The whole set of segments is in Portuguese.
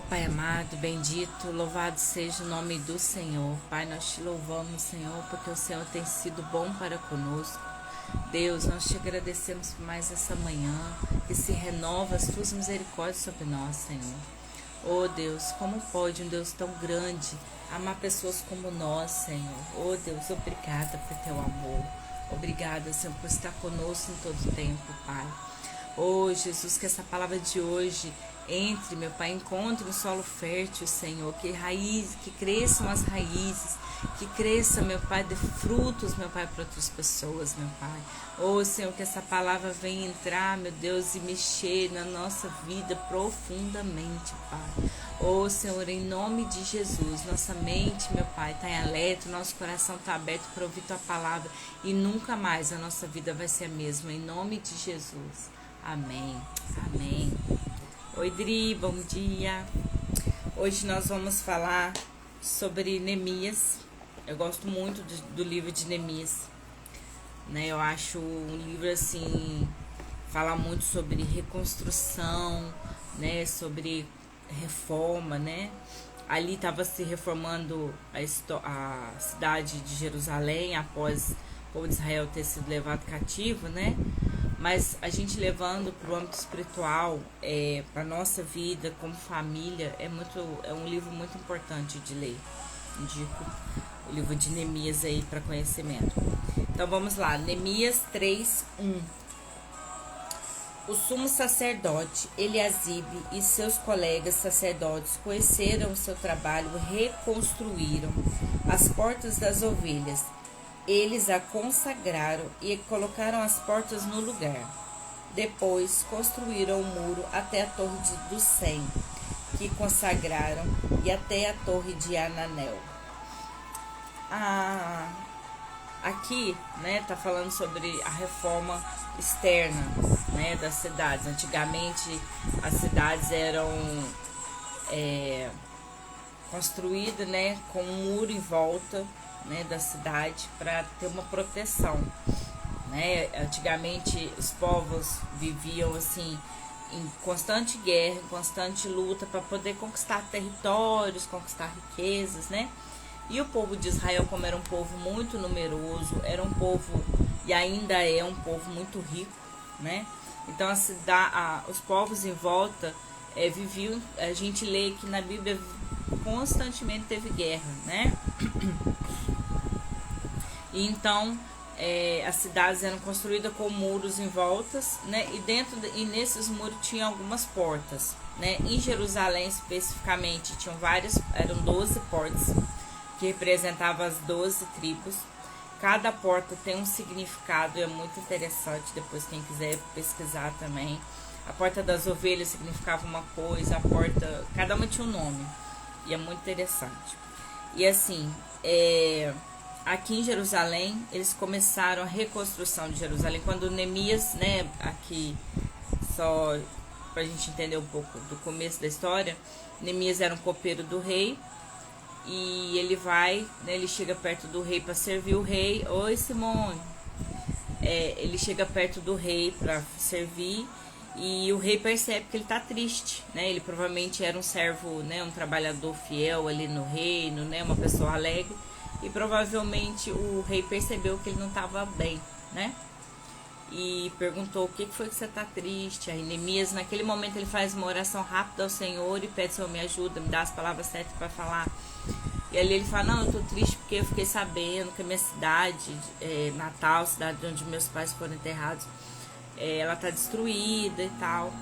Pai amado, bendito, louvado seja o nome do Senhor. Pai, nós te louvamos, Senhor, porque o Senhor tem sido bom para conosco. Deus, nós te agradecemos por mais essa manhã, que se renova as tuas misericórdias sobre nós, Senhor. Oh Deus, como pode um Deus tão grande amar pessoas como nós, Senhor? Oh Deus, obrigada por teu amor. Obrigada, Senhor, por estar conosco em todo tempo, Pai. Oh Jesus, que essa palavra de hoje entre, meu Pai, encontre um solo fértil, Senhor, que cresçam as raízes, que cresça, meu Pai, de frutos, meu Pai, para outras pessoas, meu Pai. Oh Senhor, que essa palavra venha entrar, meu Deus, e mexer na nossa vida profundamente, Pai. Oh Senhor, em nome de Jesus, nossa mente, meu Pai, está em alerta, nosso coração está aberto para ouvir tua palavra e nunca mais a nossa vida vai ser a mesma, em nome de Jesus. Amém. Amém. Oi, Dri, bom dia. Hoje nós vamos falar sobre Neemias. Eu gosto muito do livro de Neemias, né? Eu acho um livro assim, fala muito sobre reconstrução, né? Sobre reforma, né? Ali estava se reformando a cidade de Jerusalém após o povo de Israel ter sido levado cativo, né? Mas a gente levando para o âmbito espiritual, para a nossa vida como família, é um livro muito importante de ler. Indico o livro de Neemias aí para conhecimento. Então vamos lá, Neemias 3:1. O sumo sacerdote Eliasibe e seus colegas sacerdotes conheceram o seu trabalho e reconstruíram as portas das ovelhas. Eles a consagraram e colocaram as portas no lugar. Depois construíram o muro até a torre do Sem, que consagraram, e até a torre de Ananel. Aqui, né, tá falando sobre a reforma externa, né, das cidades. Antigamente as cidades eram construídas, né, com um muro em volta, né, da cidade para ter uma proteção, né? Antigamente os povos viviam assim em constante guerra, em constante luta para poder conquistar territórios, conquistar riquezas, né? E o povo de Israel, como era um povo muito numeroso, era um povo e ainda é um povo muito rico, né? Então os povos em volta viviam, a gente lê que na Bíblia constantemente teve guerra, né? E então as cidades eram construídas com muros em voltas, né? E nesses muros tinha algumas portas, né? Em Jerusalém especificamente eram 12 portas que representavam as 12 tribos. Cada porta tem um significado e é muito interessante, depois quem quiser pesquisar também. A porta das ovelhas significava uma coisa, cada uma tinha um nome, e é muito interessante. E assim, aqui em Jerusalém, eles começaram a reconstrução de Jerusalém. Quando Neemias, né, aqui, só pra gente entender um pouco do começo da história, Neemias era um copeiro do rei, e ele vai, né, ele chega perto do rei para servir o rei. Oi, Simone. Ele chega perto do rei para servir, e o rei percebe que ele tá triste, né? Ele provavelmente era um servo, né, um trabalhador fiel ali no reino, né, uma pessoa alegre. E provavelmente o rei percebeu que ele não estava bem, né? E perguntou: o que foi que você está triste? Aí Neemias, naquele momento, ele faz uma oração rápida ao Senhor e pede: Senhor, me ajuda, me dá as palavras certas para falar. E ali ele fala: não, eu estou triste porque eu fiquei sabendo que a minha cidade, natal, cidade onde meus pais foram enterrados, ela está destruída e tal.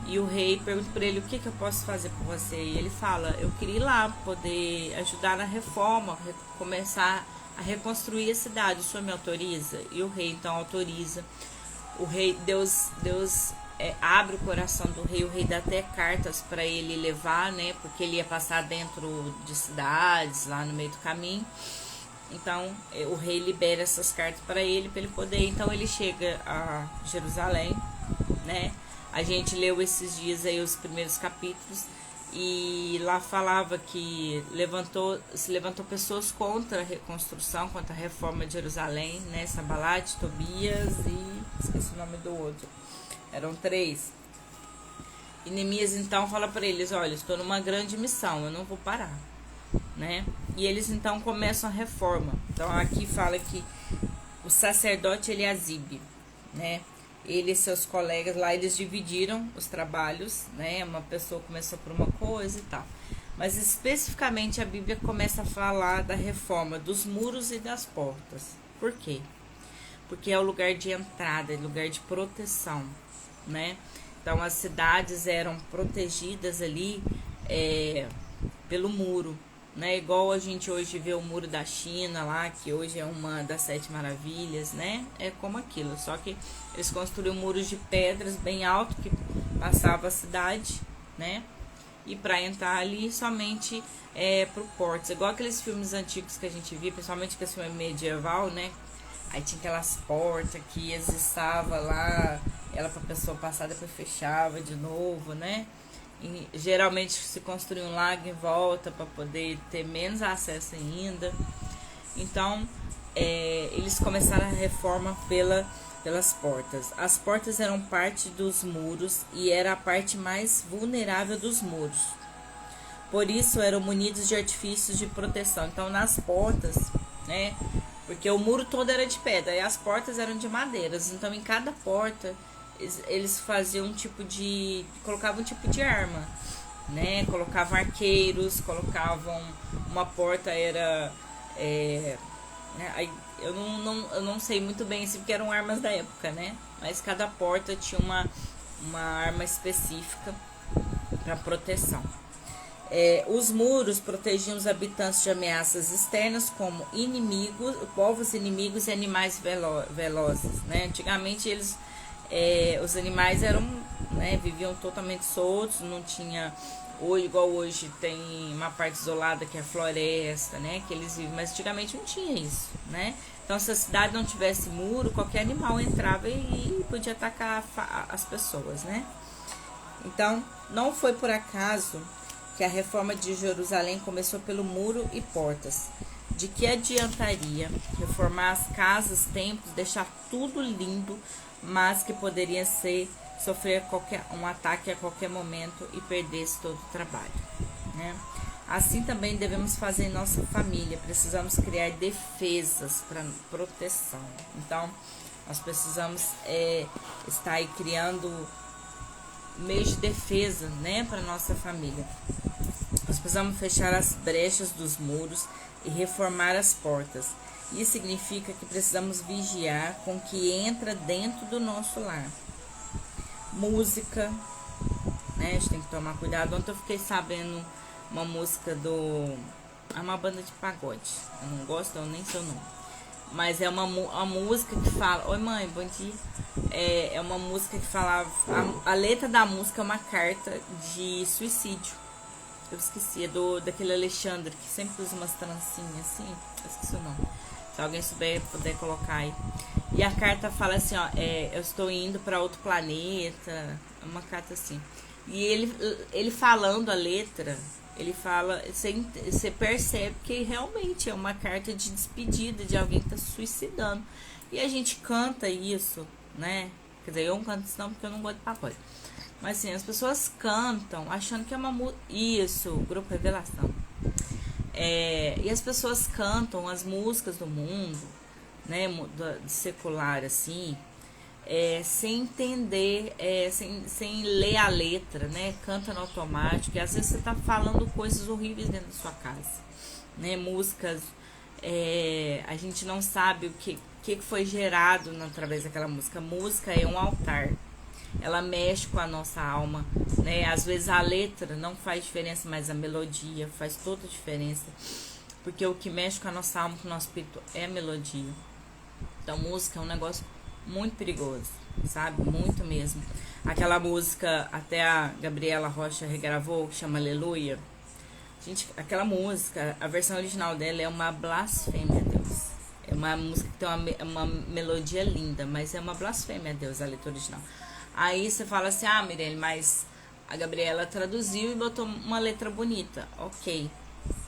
E o rei pergunta para ele: o que eu posso fazer por você? E ele fala: eu queria ir lá poder ajudar na reforma, começar a reconstruir a cidade. O senhor me autoriza? E o rei então autoriza. O rei, Deus abre o coração do rei. O rei dá até cartas para ele levar, né? Porque ele ia passar dentro de cidades, lá no meio do caminho. Então o rei libera essas cartas para ele poder. Então ele chega a Jerusalém, né? A gente leu esses dias aí os primeiros capítulos, e lá falava que se levantou pessoas contra a reconstrução, contra a reforma de Jerusalém, né? Sanbalate, Tobias e esqueci o nome do outro. Eram 3. E Neemias então fala para eles: olha, estou numa grande missão, eu não vou parar, né? E eles então começam a reforma. Então aqui fala que o sacerdote Eliasibe, né? Ele e seus colegas lá, eles dividiram os trabalhos, né? Uma pessoa começou por uma coisa e tal. Mas especificamente a Bíblia começa a falar da reforma dos muros e das portas. Por quê? Porque é o lugar de entrada, é o lugar de proteção, né? Então as cidades eram protegidas ali pelo muro, né? Igual a gente hoje vê o muro da China lá, que hoje é uma das 7 maravilhas, né? É como aquilo, só que eles construíram muros de pedras bem alto que passava a cidade, né? E para entrar ali somente pro portas, igual aqueles filmes antigos que a gente via, principalmente aquele filme medieval, né? Aí tinha aquelas portas que existava lá, ela para a pessoa passar, depois fechava de novo, né? E geralmente se construía um lago em volta para poder ter menos acesso ainda. Então eles começaram a reforma pelas portas. As portas eram parte dos muros e era a parte mais vulnerável dos muros. Por isso eram munidos de artifícios de proteção. Então nas portas, né? Porque o muro todo era de pedra e as portas eram de madeiras. Então em cada porta eles faziam colocavam um tipo de arma, né? Colocavam arqueiros, colocavam uma porta né? Eu não sei muito bem isso porque eram armas da época, né? Mas cada porta tinha uma arma específica para proteção. Os muros protegiam os habitantes de ameaças externas como inimigos, povos inimigos e animais velozes, né? Antigamente os animais né, viviam totalmente soltos, não tinha igual hoje tem uma parte isolada que é a floresta, né? Que eles vivem, mas antigamente não tinha isso, né? Então se a cidade não tivesse muro, qualquer animal entrava e podia atacar as pessoas, né? Então não foi por acaso que a reforma de Jerusalém começou pelo muro e portas. De que adiantaria reformar as casas, templos, deixar tudo lindo, mas que poderia sofrer um ataque a qualquer momento e perdesse todo o trabalho, né? Assim também devemos fazer em nossa família. Precisamos criar defesas para proteção. Então, nós precisamos estar aí criando meios de defesa, né, para nossa família. Nós precisamos fechar as brechas dos muros e reformar as portas. Isso significa que precisamos vigiar com o que entra dentro do nosso lar. Música, né, a gente tem que tomar cuidado. Ontem eu fiquei sabendo uma música é uma banda de pagode. Eu não gosto, eu nem sei o nome. Mas é uma música que fala... Oi mãe, bom dia. É uma música que falava... A letra da música é uma carta de suicídio. Eu esqueci, daquele Alexandre que sempre usa umas trancinhas assim. Eu esqueci o nome. Se alguém souber, puder colocar aí. E a carta fala assim, ó, eu estou indo para outro planeta. Uma carta assim. E ele falando a letra, ele fala, você percebe que realmente é uma carta de despedida de alguém que está se suicidando. E a gente canta isso, né? Quer dizer, eu não canto isso não porque eu não gosto de pagode. Mas assim, as pessoas cantam achando que é uma música. Isso, Grupo Revelação. E as pessoas cantam as músicas do mundo, né? Secular, assim. Sem entender, sem ler a letra, né? Canta no automático. E às vezes você tá falando coisas horríveis dentro da sua casa, né? Músicas, a gente não sabe o que foi gerado através daquela música. Música é um altar, ela mexe com a nossa alma, né? Às vezes a letra não faz diferença, mas a melodia faz toda a diferença, porque o que mexe com a nossa alma, com o nosso espírito, é a melodia. Então música é um negócio muito perigoso, sabe? Muito mesmo. Aquela música, até a Gabriela Rocha regravou, que chama Aleluia. Gente, aquela música, a versão original dela é uma blasfêmia a Deus. É uma música que tem uma melodia linda, mas é uma blasfêmia a Deus, a letra original. Aí você fala assim, Mirelle, mas a Gabriela traduziu e botou uma letra bonita. Ok,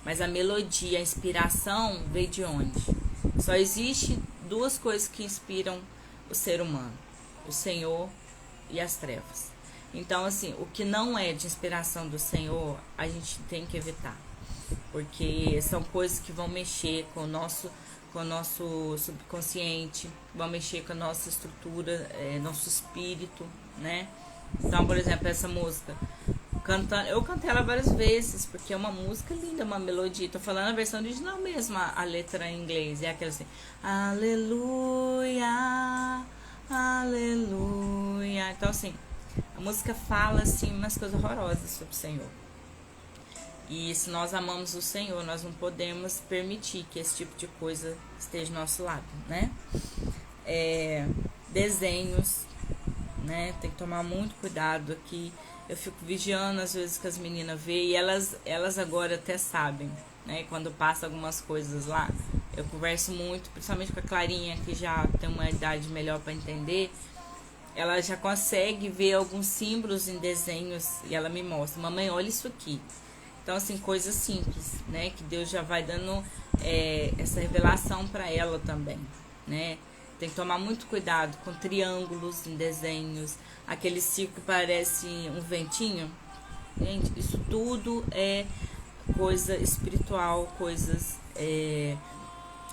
mas a melodia, a inspiração veio de onde? Só existe duas coisas que inspiram o ser humano: o Senhor e as trevas. Então, assim, o que não é de inspiração do Senhor, a gente tem que evitar. Porque são coisas que vão mexer com o nosso subconsciente, vão mexer com a nossa estrutura, nosso espírito, né? Então, por exemplo, essa música, eu cantei ela várias vezes, porque é uma música linda, uma melodia. Tô falando a versão original mesmo, a letra em inglês. É aquela assim, aleluia, aleluia. Então, assim, a música fala, assim, umas coisas horrorosas sobre o Senhor. E se nós amamos o Senhor, nós não podemos permitir que esse tipo de coisa esteja do nosso lado, né? Desenhos, né? Tem que tomar muito cuidado aqui. Eu fico vigiando às vezes que as meninas veem, e elas agora até sabem, né? Quando passa algumas coisas lá, eu converso muito, principalmente com a Clarinha, que já tem uma idade melhor para entender. Ela já consegue ver alguns símbolos em desenhos e ela me mostra, mamãe, olha isso aqui. Então, assim, coisas simples, né? Que Deus já vai dando essa revelação para ela também, né? Tem que tomar muito cuidado com triângulos em desenhos. Aquele círculo que parece um ventinho. Gente, isso tudo é coisa espiritual, coisas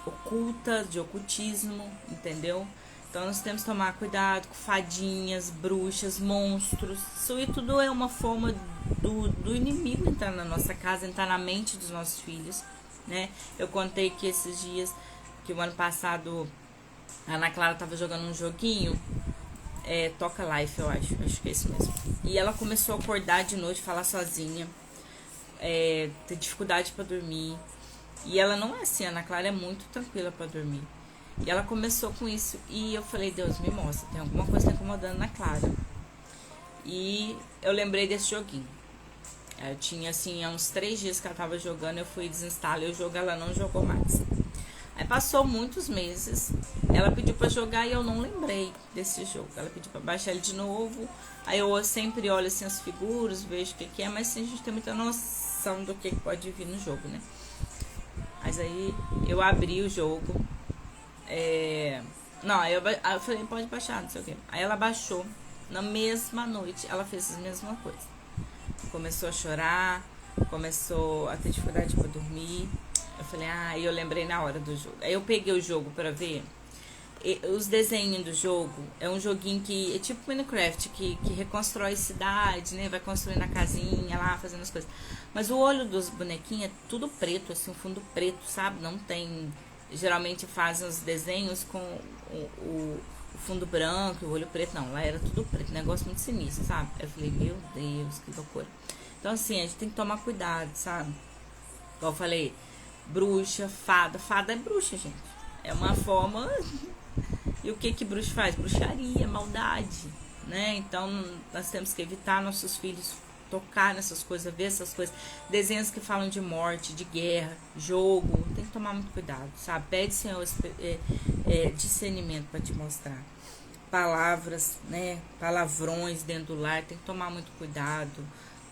ocultas, de ocultismo, entendeu? Então nós temos que tomar cuidado com fadinhas, bruxas, monstros. Isso aí tudo é uma forma do inimigo entrar na nossa casa, entrar na mente dos nossos filhos, né? Eu contei que esses dias, que o ano passado, a Ana Clara tava jogando um joguinho, Toca Life, eu acho que é isso mesmo. E ela começou a acordar de noite, falar sozinha, ter dificuldade para dormir. E ela não é assim, a Ana Clara é muito tranquila para dormir. E ela começou com isso. E eu falei, Deus, me mostra, tem alguma coisa incomodando na Clara. E eu lembrei desse joguinho. Eu tinha, assim, há uns 3 dias que ela tava jogando, eu fui desinstalar o jogo, ela não jogou mais. Aí passou muitos meses, ela pediu pra jogar e eu não lembrei desse jogo. Ela pediu pra baixar ele de novo. Aí eu sempre olho, assim, as figuras, vejo o que é, mas assim, a gente tem muita noção do que pode vir no jogo, né? Mas aí eu abri o jogo. Não, aí eu falei, pode baixar, não sei o que. Aí ela baixou. Na mesma noite, ela fez a mesma coisa. Começou a chorar, começou a ter dificuldade para dormir. Eu falei, eu lembrei na hora do jogo. Aí eu peguei o jogo para ver. Os desenhos do jogo é um joguinho que é tipo Minecraft, que reconstrói cidade, né? Vai construindo a casinha lá, fazendo as coisas. Mas o olho dos bonequinhos é tudo preto, assim, um fundo preto, sabe? Não tem. Geralmente fazem os desenhos com o fundo branco, o olho preto. Não, lá era tudo preto, negócio muito sinistro, sabe? Eu falei, meu Deus, que loucura. Então, assim, a gente tem que tomar cuidado, sabe? Igual eu falei, bruxa, fada. Fada é bruxa, gente. É uma forma. E o que bruxa faz? Bruxaria, maldade, né? Então, nós temos que evitar nossos filhos tocar nessas coisas, ver essas coisas. Desenhos que falam de morte, de guerra, jogo. Tem que tomar muito cuidado, sabe? Pede, Senhor, discernimento para te mostrar. Palavras, né? Palavrões dentro do lar. Tem que tomar muito cuidado.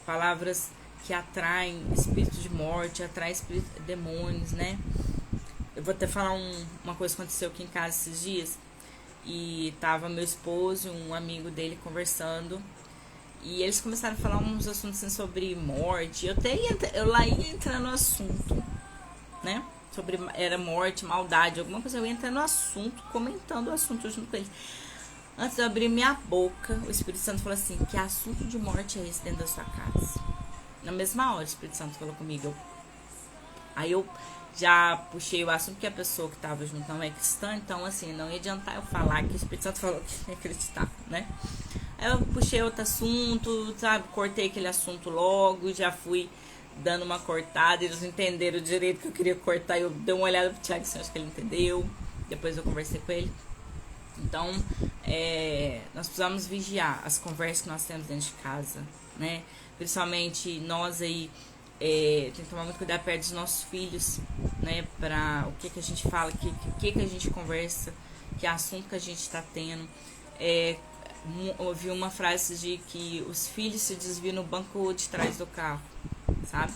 Palavras que atraem espírito de morte, atraem demônios, né? Eu vou até falar uma coisa que aconteceu aqui em casa esses dias. E tava meu esposo e um amigo dele conversando. E eles começaram a falar uns assuntos assim, sobre morte. Eu lá ia entrar no assunto, né? Era morte, maldade, alguma coisa. Eu ia entrar no assunto, comentando o assunto junto com eles. Antes de eu abrir minha boca, o Espírito Santo falou assim, que assunto de morte é esse dentro da sua casa? Na mesma hora o Espírito Santo falou comigo. Aí eu já puxei o assunto, que a pessoa que estava junto não é cristã, então assim, não ia adiantar eu falar que o Espírito Santo falou que é cristã, né? Aí eu puxei outro assunto, sabe? Cortei aquele assunto logo, já fui dando uma cortada, eles entenderam direito que eu queria cortar, eu dei uma olhada pro Thiago, assim, acho que ele entendeu, depois eu conversei com ele. Então, nós precisamos vigiar as conversas que nós temos dentro de casa, né? Principalmente nós aí, tem que tomar muito cuidado perto dos nossos filhos, né? Para o que a gente fala, o que a gente conversa, que assunto que a gente está tendo. Ouvi uma frase de que os filhos se desviam no banco de trás do carro, sabe?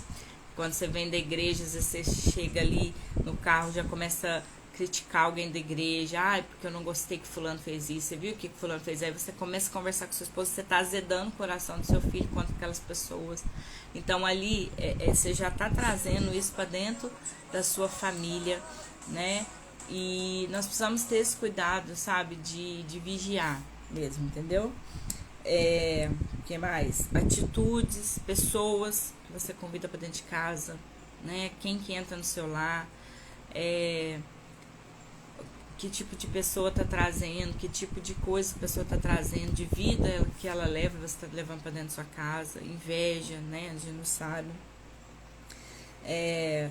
Quando você vem da igreja, você chega ali no carro, já começa criticar alguém da igreja, porque eu não gostei que fulano fez isso, você viu o que fulano fez, aí você começa a conversar com sua esposa, você tá azedando o coração do seu filho contra aquelas pessoas. Então ali você já tá trazendo isso para dentro da sua família, né? E nós precisamos ter esse cuidado, sabe, de vigiar mesmo, entendeu? Que mais? Atitudes, pessoas que você convida para dentro de casa, né? Quem que entra no seu lar, que tipo de pessoa tá trazendo, que tipo de coisa a pessoa tá trazendo, de vida que ela leva, você tá levando para dentro da sua casa, inveja, né? A gente não sabe.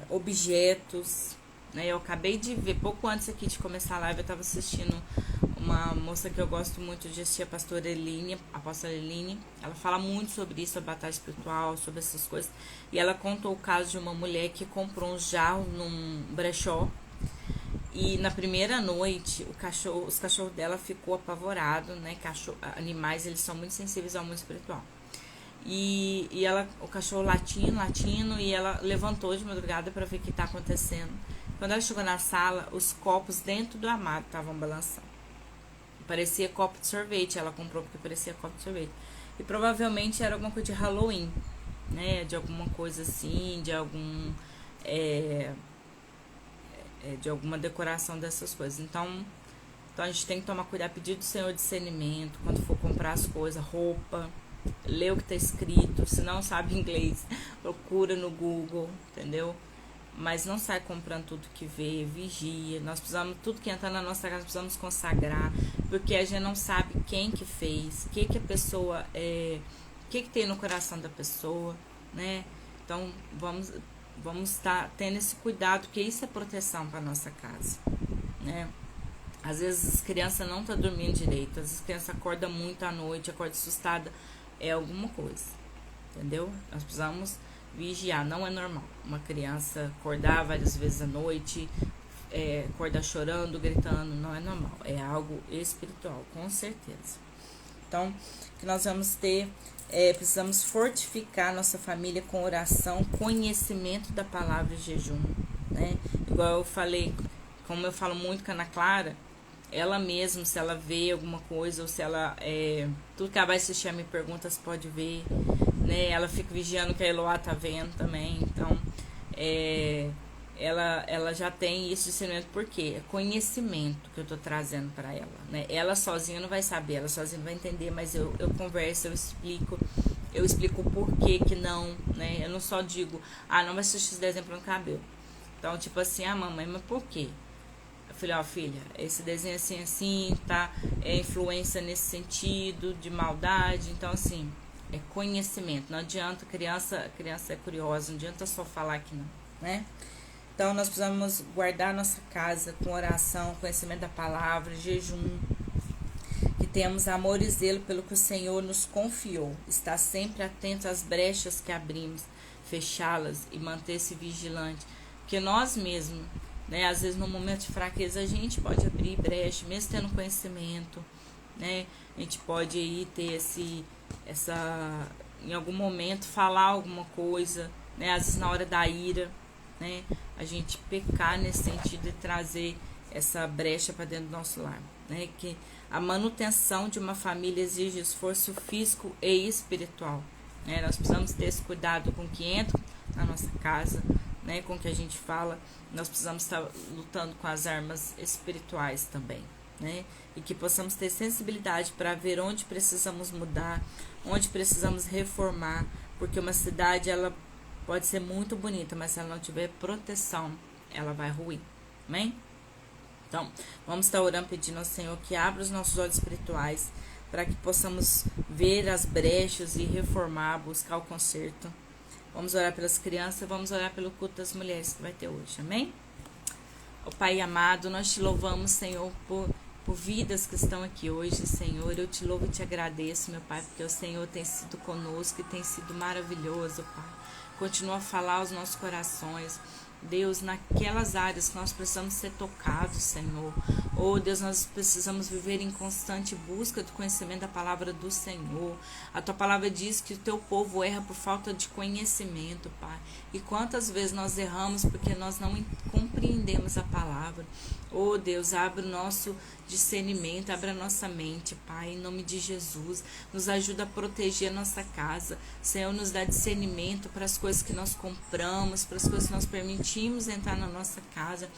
Objetos, né? Eu acabei de ver, pouco antes aqui de começar a live, eu tava assistindo uma moça que eu gosto muito de assistir, a pastora Eline, a apóstola Eline. Ela fala muito sobre isso, sobre batalha espiritual, sobre essas coisas. E ela contou o caso de uma mulher que comprou um jarro num brechó. E na primeira noite, os cachorros dela ficou apavorado, né? Animais, eles são muito sensíveis ao mundo espiritual. E o cachorro latindo, e ela levantou de madrugada para ver o que está acontecendo. Quando ela chegou na sala, os copos dentro do armário estavam balançando. Parecia copo de sorvete, ela comprou porque parecia copo de sorvete. E provavelmente era alguma coisa de Halloween, né? De alguma coisa assim, de alguma decoração dessas coisas. Então a gente tem que tomar cuidado, pedir do Senhor discernimento quando for comprar as coisas, roupa, ler o que está escrito. Se não sabe inglês, procura no Google, entendeu? Mas não sai comprando tudo que vê, vigia. Nós precisamos, tudo que entra na nossa casa, precisamos consagrar, porque a gente não sabe quem que fez, o que a pessoa o que tem no coração da pessoa, né? Então vamos estar tendo esse cuidado, porque isso é proteção para nossa casa, né? Às vezes as crianças não estão dormindo direito, às vezes as crianças acordam muito à noite, acordam assustada, é alguma coisa, entendeu? Nós precisamos vigiar, não é normal uma criança acordar várias vezes à noite, acordar chorando, gritando, não é normal, é algo espiritual, com certeza. Então, que nós vamos ter, precisamos fortificar nossa família com oração, conhecimento da palavra e jejum, né? Igual eu falei, como eu falo muito com a Ana Clara, ela mesma, se ela vê alguma coisa, ou se ela, tudo que ela vai assistir, ela me pergunta se pode ver, né? Ela fica vigiando que a Eloá tá vendo também, então, ela já tem isso discernimento, porque é conhecimento que eu tô trazendo para ela, né? Ela sozinha não vai saber, ela sozinha não vai entender, mas eu converso, eu explico o porquê que não, né? Eu não só digo, não vai assistir esse desenho no cabelo. Então, tipo assim, mamãe, mas por quê? Eu falei, filha, esse desenho assim, tá? É influência nesse sentido, de maldade, então assim, é conhecimento. Não adianta, criança é curiosa, não adianta só falar que não, né? Então, nós precisamos guardar nossa casa com oração, conhecimento da palavra, jejum, que temos amor e zelo pelo que o Senhor nos confiou. Estar sempre atento às brechas que abrimos, fechá-las e manter-se vigilante. Porque nós mesmos, né, às vezes no momento de fraqueza, a gente pode abrir brecha, mesmo tendo conhecimento, né? A gente pode aí ter em algum momento, falar alguma coisa, né? Às vezes na hora da ira, né? A gente pecar nesse sentido e trazer essa brecha para dentro do nosso lar, né? Que a manutenção de uma família exige esforço físico e espiritual, né? Nós precisamos ter esse cuidado com o que entra na nossa casa, né? Com o que a gente fala. Nós precisamos estar lutando com as armas espirituais também, né? E que possamos ter sensibilidade para ver onde precisamos mudar, onde precisamos reformar, porque uma cidade, ela pode ser muito bonita, mas se ela não tiver proteção, ela vai ruir, amém? Então, vamos estar orando, pedindo ao Senhor que abra os nossos olhos espirituais, para que possamos ver as brechas e reformar, buscar o conserto. Vamos orar pelas crianças, vamos orar pelo culto das mulheres que vai ter hoje, amém? Ó Pai amado, nós te louvamos, Senhor, por vidas que estão aqui hoje, Senhor. Eu te louvo e te agradeço, meu Pai, porque o Senhor tem sido conosco e tem sido maravilhoso, Pai. Continua a falar aos nossos corações, Deus, naquelas áreas que nós precisamos ser tocados, Senhor. Oh, Deus, nós precisamos viver em constante busca do conhecimento da palavra do Senhor. A tua palavra diz que o teu povo erra por falta de conhecimento, Pai. E quantas vezes nós erramos porque nós não compreendemos a palavra. Oh, Deus, abre o nosso discernimento, abre a nossa mente, Pai, em nome de Jesus. Nos ajuda a proteger a nossa casa. Senhor, nos dá discernimento para as coisas que nós compramos, para as coisas que nós permitimos entrar na nossa casa.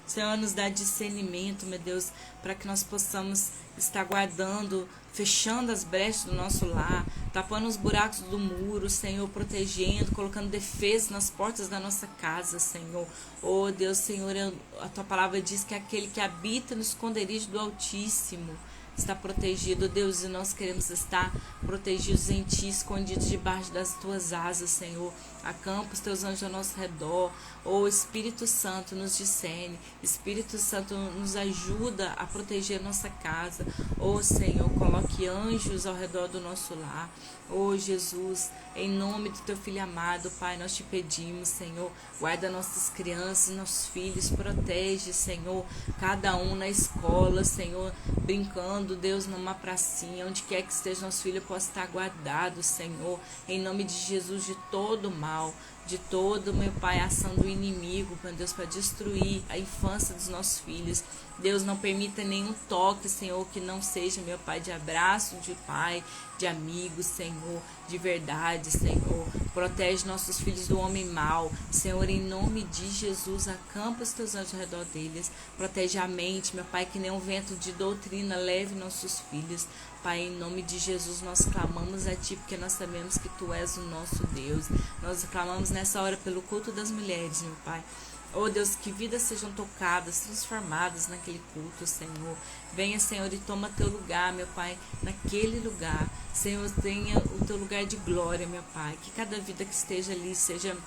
Senhor, nos dá discernimento, meu Deus, para que nós possamos estar guardando, fechando as brechas do nosso lar, tapando os buracos do muro, Senhor, protegendo, colocando defesa nas portas da nossa casa, Senhor. Oh, Deus, Senhor, a tua palavra diz que aquele que habita no esconderijo do Altíssimo está protegido, Deus, e nós queremos estar protegidos em Ti, escondidos debaixo das Tuas asas, Senhor. Acampa os Teus anjos ao nosso redor. Oh, Espírito Santo, nos discerne. Espírito Santo, nos ajuda a proteger nossa casa. Oh, Senhor, coloque anjos ao redor do nosso lar. Oh, Jesus, em nome do Teu Filho amado, Pai, nós Te pedimos, Senhor, guarda nossas crianças, nossos filhos, protege, Senhor, cada um na escola, Senhor, brincando, Deus, numa pracinha, onde quer que esteja nosso filho, possa estar guardado, Senhor, em nome de Jesus, de todo mal, de todo, meu Pai, ação do inimigo, meu Deus, para destruir a infância dos nossos filhos. Deus, não permita nenhum toque, Senhor, que não seja, meu Pai, de abraço, de pai, de amigo, Senhor, de verdade, Senhor. Protege nossos filhos do homem mau, Senhor, em nome de Jesus, acampa os Teus anjos ao redor deles. Protege a mente, meu Pai, que nenhum vento de doutrina leve nossos filhos. Pai, em nome de Jesus, nós clamamos a Ti, porque nós sabemos que Tu és o nosso Deus. Nós clamamos nessa hora pelo culto das mulheres, meu Pai. Oh, Deus, que vidas sejam tocadas, transformadas naquele culto, Senhor. Venha, Senhor, e toma Teu lugar, meu Pai, naquele lugar. Senhor, tenha o Teu lugar de glória, meu Pai. Que cada vida que esteja ali seja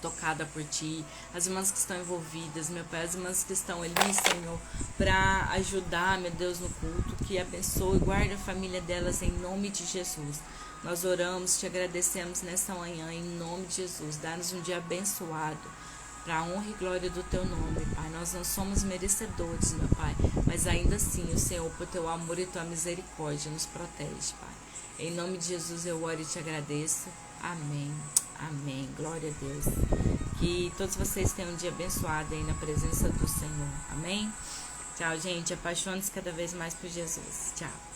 tocada por Ti, as irmãs que estão envolvidas, meu Pai, as irmãs que estão ali, Senhor, para ajudar, meu Deus, no culto, que abençoe, guarde a família delas em nome de Jesus. Nós oramos, Te agradecemos nessa manhã em nome de Jesus. Dá-nos um dia abençoado, para a honra e glória do Teu nome, Pai. Nós não somos merecedores, meu Pai, mas ainda assim o Senhor, por Teu amor e Tua misericórdia, nos protege, Pai. Em nome de Jesus eu oro e Te agradeço. Amém. Amém. Glória a Deus. Que todos vocês tenham um dia abençoado aí na presença do Senhor. Amém. Tchau, gente. Apaixone-se cada vez mais por Jesus. Tchau.